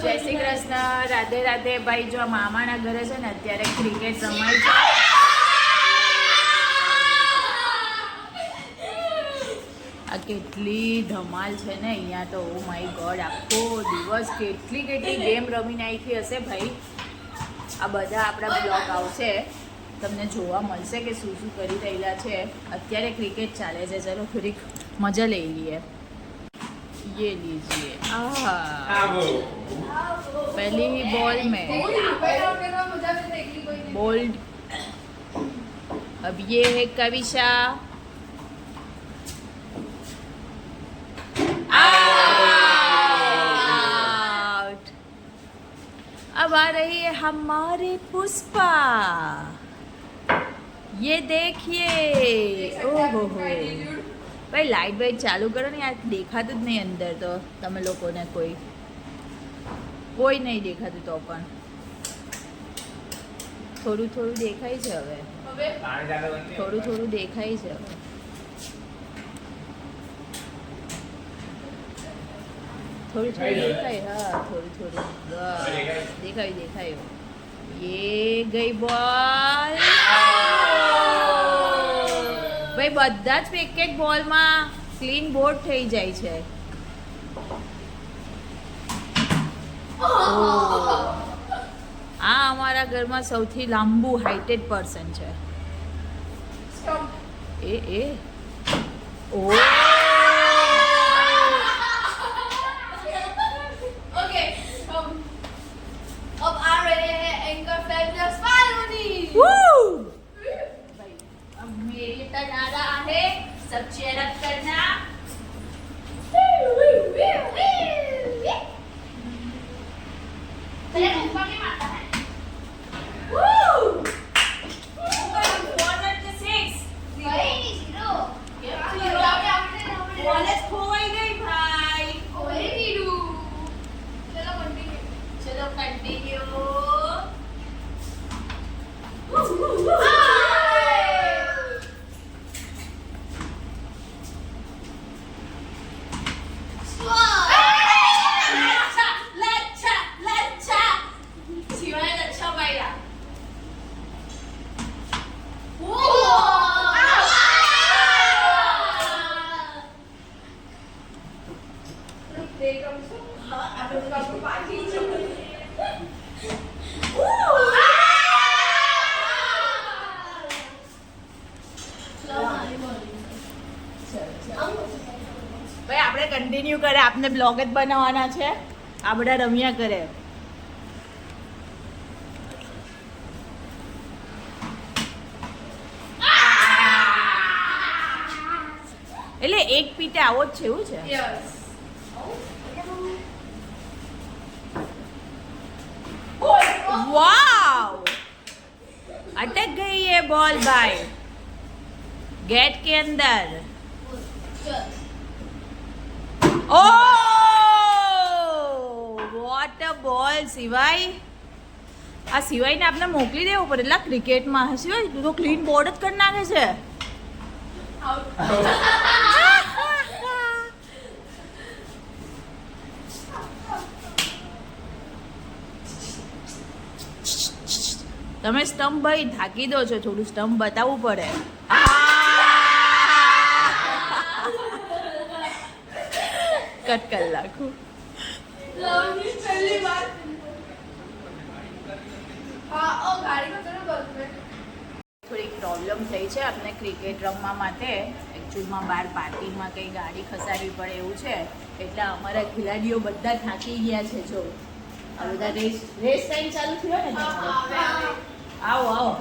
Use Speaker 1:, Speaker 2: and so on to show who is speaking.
Speaker 1: જય શ્રી કૃષ્ણ, રાધે રાધે. ભાઈ જો મામાના ઘરે છે ને અત્યારે ક્રિકેટ રમાય છે. આ કેટલી ધમાલ છે ને અહીંયા તો. ઓ માય ગોડ, આખો દિવસ કેટલી ગેમ રમી નાખી હશે ભાઈ. આ બધા આપણા બ્લોગ આવશે, તમને જોવા મળશે કે શું શું કરી રહેલા છે. અત્યારે ક્રિકેટ ચાલે છે, ચલો થોડીક મજા લઈ લઈએ. ये लीजिए, पहली ही बॉल में बोल्ड. अब ये है कविशा. आउट. अब आ रही है हमारी पुष्पा. ये देखिए. ओहो हो भाई, लाइट वाइट चालू करो ने यार, દેખાતું જ નહીં અંદર તો. તમે લોકોને કોઈ નહીં દેખાતું તો પણ થોડું થોડું દેખાય છે હવે. થોડું થોડું દેખાય છે હવે. થોડું થોડું દેખાય. હા, થોડું થોડું દેખાયું. ये गई बॉल. ભાઈ બધા જ ક્રિકેટ બોલમાં ક્લીન બોર્ડ થઈ જાય છે. આ અમારા ઘરમાં સૌથી લાંબુ હાઇટેડ પર્સન છે. એ ઓ
Speaker 2: ओके, अब आ रहे हैं एंकर फेमस फालूनी.
Speaker 1: अब मेरी टर्न आ रहा है. सब चेयर अप करना.
Speaker 2: पहले ऊपर नहीं मारता है.
Speaker 1: खोई गई भाई. चलो कंटिन्यू. ભાઈ આપણે કન્ટિન્યુ કરે, આપને બ્લોગ જ બનાવવાના છે. આ બધા રમ્યા કરે. એટલે એક પીટે આવો જ છે એવું છે. वाव, अटक गई ये बॉल भाई गेट के अंदर. ओ वॉट अ बॉल. સિવાય આ સિવાયને આપણે મોકલી દેવું પડે. એટલે ક્રિકેટમાં સિવાય તું તો ક્લીન બોર્ડ જ કરી નાખે છે. તમે સ્ટમ્પ ભાઈ ઢાંકી દો છો, થોડું સ્ટમ્પ બતાવવું પડે. કટ કરી નાખું. થોડીક પ્રોબ્લેમ થઈ છે આપણે ક્રિકેટ રમવા માટે. એકચ્યુઅલમાં બહાર પાર્કિંગમાં કંઈ ગાડી ખસાડવી પડે એવું છે, એટલે અમારા ખેલાડીઓ બધા થાકી ગયા છે. જો આ બધા રેસ ટાઈમ ચાલુ થયો ને. આવો